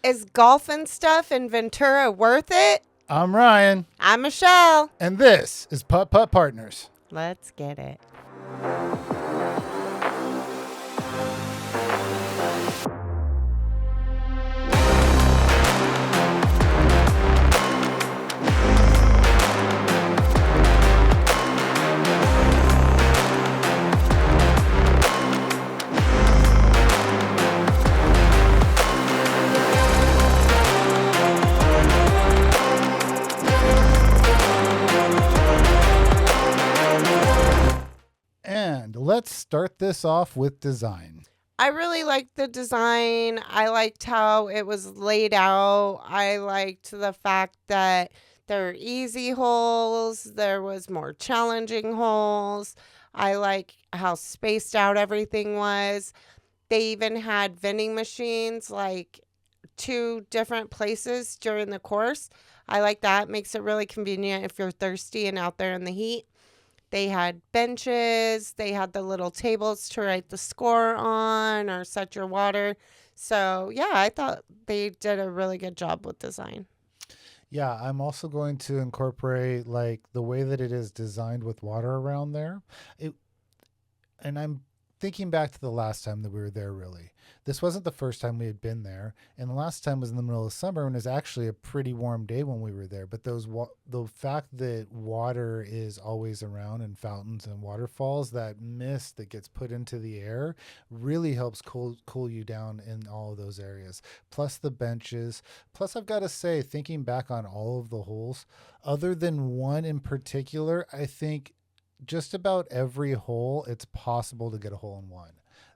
Is Golf and Stuff in Ventura worth it? I'm Ryan. I'm Michelle. And this is Putt-Putt Partners. Let's get it. And let's start this off with design. I really liked the design. I liked how it was laid out. I liked the fact that there were easy holes. There was more challenging holes. I like how spaced out everything was. They even had vending machines, like 2 different places during the course. I like that. Makes it really convenient if you're thirsty and out there in the heat. They had benches. They had the little tables to write the score on or set your water. So, yeah, I thought they did a really good job with design. Yeah, I'm also going to incorporate like the way that it is designed with water around there. And I'm thinking back to the last time that we were there, really. This wasn't the first time we had been there. And the last time was in the middle of summer and it was actually a pretty warm day when we were there. But the fact that water is always around and fountains and waterfalls, that mist that gets put into the air really helps cool you down in all of those areas. Plus the benches. Plus, I've got to say, thinking back on all of the holes, other than one in particular, I think just about every hole, it's possible to get a hole in one.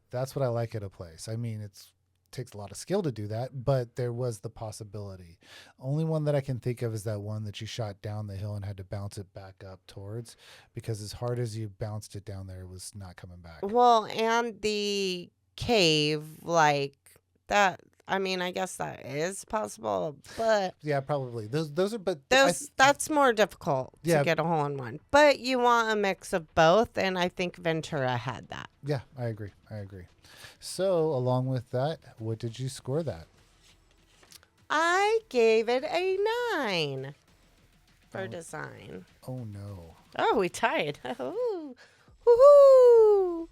That's what I like at a place. I mean, it takes a lot of skill to do that, but there was the possibility. Only one that I can think of is that one that you shot down the hill and had to bounce it back up towards, because as hard as you bounced it down there, it was not coming back. Well, and the cave, like that. I mean, I guess that is possible, but Yeah, probably. Those are, but that's more difficult Yeah. to get a hole in one. But you want a mix of both, and I think Ventura had that. yeah, I agree. So along with that, what did you score that? I gave it a 9 for design. Oh no. Oh, we tied. Ooh. Woohoo!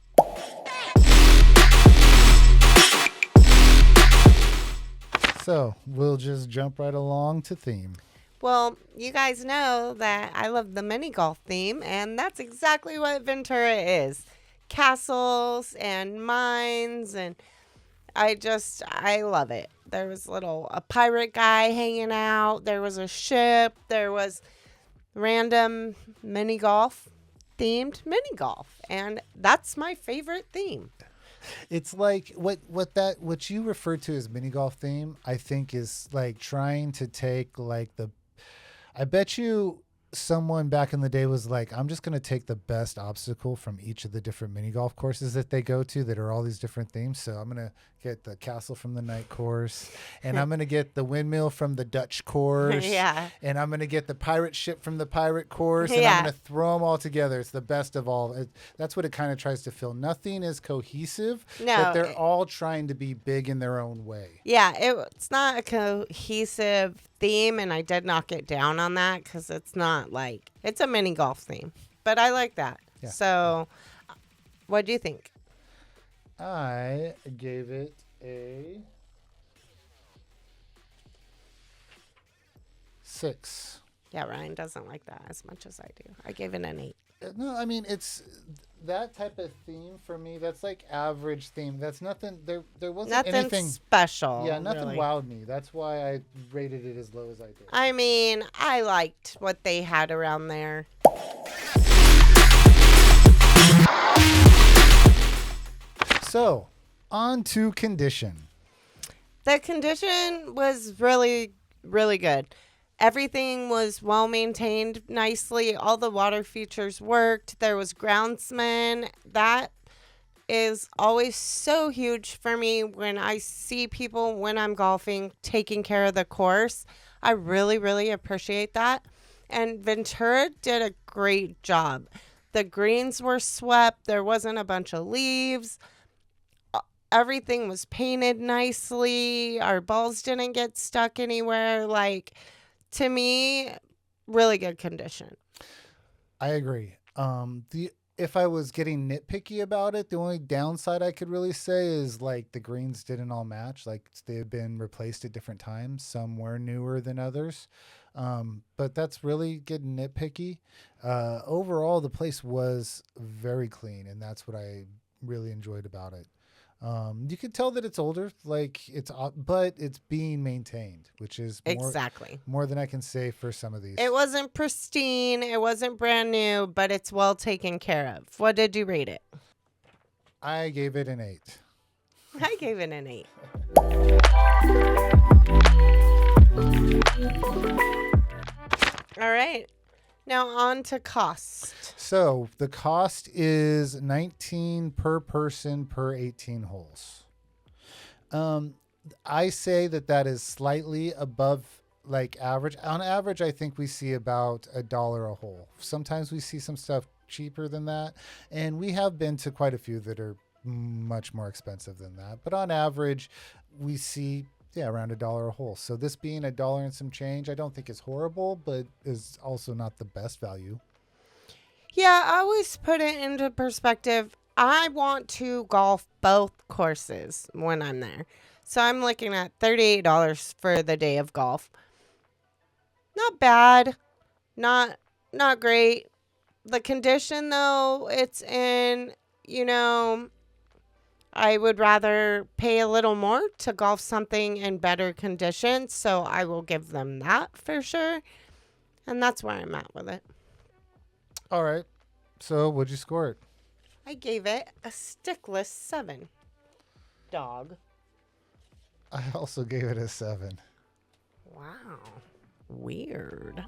So we'll just jump right along to theme. Well, you guys know that I love the mini golf theme, and that's exactly what Ventura is. Castles and mines, and I love it. There was a pirate guy hanging out. There was a ship. There was random mini golf themed mini golf, and that's my favorite theme. It's like what you refer to as mini golf theme, I think is like trying to take like I bet you someone back in the day was like, I'm just going to take the best obstacle from each of the different mini golf courses that they go to that are all these different themes. So I'm going to get the castle from the night course, and I'm going to get the windmill from the Dutch course. Yeah. And I'm going to get the pirate ship from the pirate course, and Yeah. I'm going to throw them all together. It's the best of all. That's what it kind of tries to feel. Nothing is cohesive, No. but they're all trying to be big in their own way. Yeah, it's not a cohesive theme, and I did knock it down on that because it's not like it's a mini golf theme. But I like that. Yeah. So, what do you think? I gave it a 6. Yeah, Ryan doesn't like that as much as I do. I gave it an 8. No, I mean, it's that type of theme for me. That's like average theme. That's nothing. There wasn't Nothing anything special. Yeah, nothing really. wowed me. That's why I rated it as low as I did. I mean, I liked what they had around there. So, on to condition. The condition was really, really good. Everything was well maintained nicely. All the water features worked. There was groundsman. That is always so huge for me when I see people when I'm golfing taking care of the course. I really, really appreciate that. And Ventura did a great job. The greens were swept. There wasn't a bunch of leaves. Everything was painted nicely. Our balls didn't get stuck anywhere. Like, to me, really good condition. I agree. The If I was getting nitpicky about it, the only downside I could really say is like the greens didn't all match. Like they've been replaced at different times. Some were newer than others. But that's really getting nitpicky. Overall, the place was very clean, and that's what I really enjoyed about it. You could tell that it's older, like but it's being maintained, which is Exactly. more than I can say for some of these. It wasn't pristine. It wasn't brand new, but it's well taken care of. What did you rate it? I gave it an 8. I gave it an 8. All right. Now on to cost. So the cost is 19 per person per 18 holes. Um, I say that is slightly above like average. On average, I think we see about $1 a hole. Sometimes we see some stuff cheaper than that, and we have been to quite a few that are much more expensive than that. But on average, we see around $1 a hole. So this being $1 and some change, I don't think is horrible, but is also not the best value. Yeah, I always put it into perspective. I want to golf both courses when I'm there. So I'm looking at $38 for the day of golf. Not bad. Not great. The condition though, it's in, I would rather pay a little more to golf something in better condition, so I will give them that for sure. And that's where I'm at with it. All right. So what'd you score it? I gave it a stickless 7. Dog. I also gave it a 7. Wow. Weird.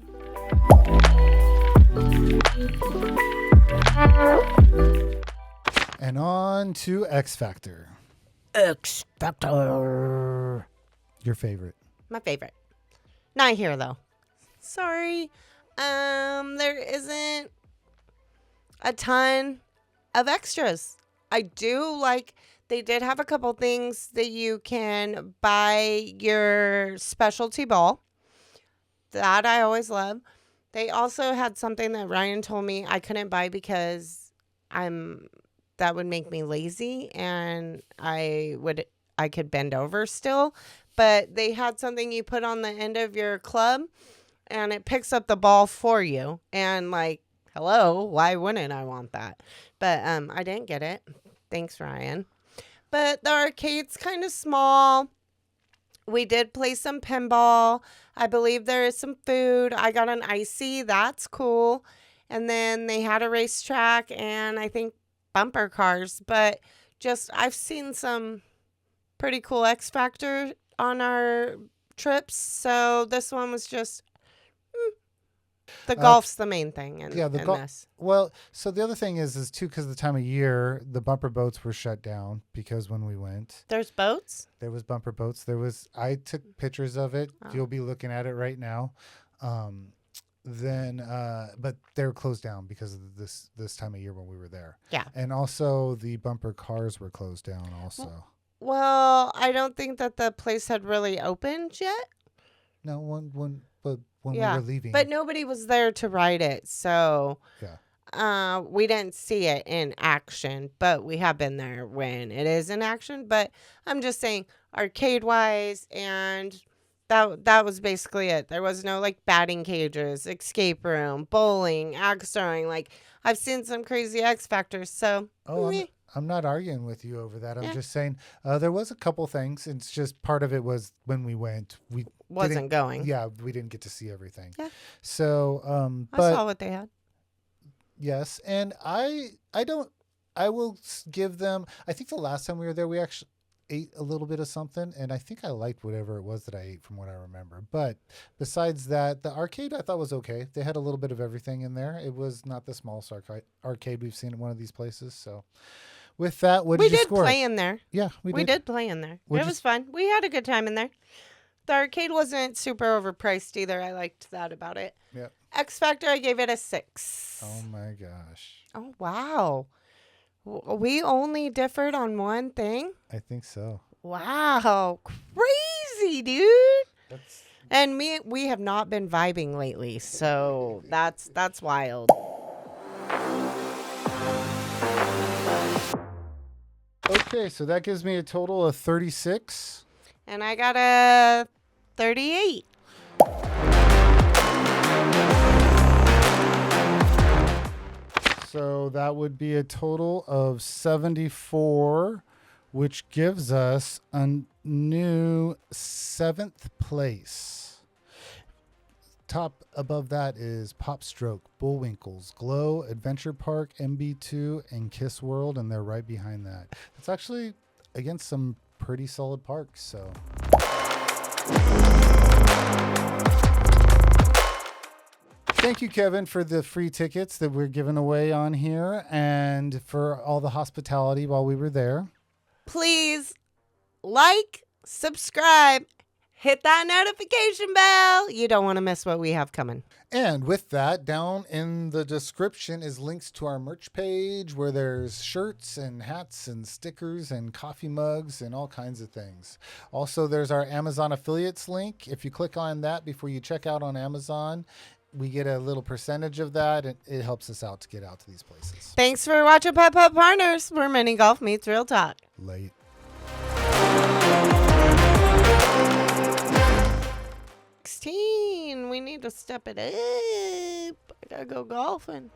And on to X Factor. X Factor. Your favorite. My favorite. Not here though. Sorry. There isn't a ton of extras. I do like they did have a couple things that you can buy your specialty ball. That I always love. They also had something that Ryan told me I couldn't buy because that would make me lazy and I could bend over still. But they had something you put on the end of your club and it picks up the ball for you. And like, hello, why wouldn't I want that? But I didn't get it. Thanks, Ryan. But the arcade's kind of small. We did play some pinball. I believe there is some food. I got an icy. That's cool. And then they had a racetrack and I think bumper cars. But I've seen some pretty cool X Factor on our trips. So this one was just the golf's the main thing in this. Well, so the other thing is too, because of the time of year, the bumper boats were shut down because when we went. There's boats? There was bumper boats. I took pictures of it. Oh. You'll be looking at it right now. But they're closed down because of this time of year when we were there. Yeah. And also the bumper cars were closed down also. Well, I don't think that the place had really opened yet. No, when we were leaving. But nobody was there to ride it, so we didn't see it in action, but we have been there when it is in action. But I'm just saying, arcade-wise, and that was basically it. There was no like batting cages, escape room, bowling, axe throwing. Like I've seen some crazy X Factors, so. I'm not arguing with you over that. I'm just saying there was a couple things. It's just part of it was when we went, we wasn't going. Yeah, we didn't get to see everything. Yeah. So, I saw what they had. Yes, and I will give them. I think the last time we were there, we actually ate a little bit of something, and I think I liked whatever it was that I ate from what I remember. But besides that, the arcade I thought was okay. They had a little bit of everything in there. It was not the smallest arcade we've seen at one of these places. So. With that, what did you score? We did play in there. Yeah, we did play in there. It was fun. We had a good time in there. The arcade wasn't super overpriced either. I liked that about it. Yeah. X Factor, I gave it a 6. Oh my gosh. Oh wow. We only differed on one thing? I think so. Wow. Crazy, dude. That's And we have not been vibing lately, so that's wild. okay. So that gives me a total of 36. And I got a 38. So that would be a total of 74, which gives us a new 7th place. Top above that is Pop Stroke, Bullwinkles, Glow, Adventure Park, MB2, and Kiss World, and they're right behind that. It's actually against some pretty solid parks, so. Thank you, Kevin, for the free tickets that we're giving away on here and for all the hospitality while we were there. Please like, subscribe, hit that notification bell. You don't want to miss what we have coming. And with that, down in the description is links to our merch page where there's shirts and hats and stickers and coffee mugs and all kinds of things. Also, there's our Amazon affiliates link. If you click on that before you check out on Amazon, we get a little percentage of that, and it helps us out to get out to these places. Thanks for watching Putt-Putt Partners, where mini golf meets real talk. Late. 16. We need to step it up. I gotta go golfing.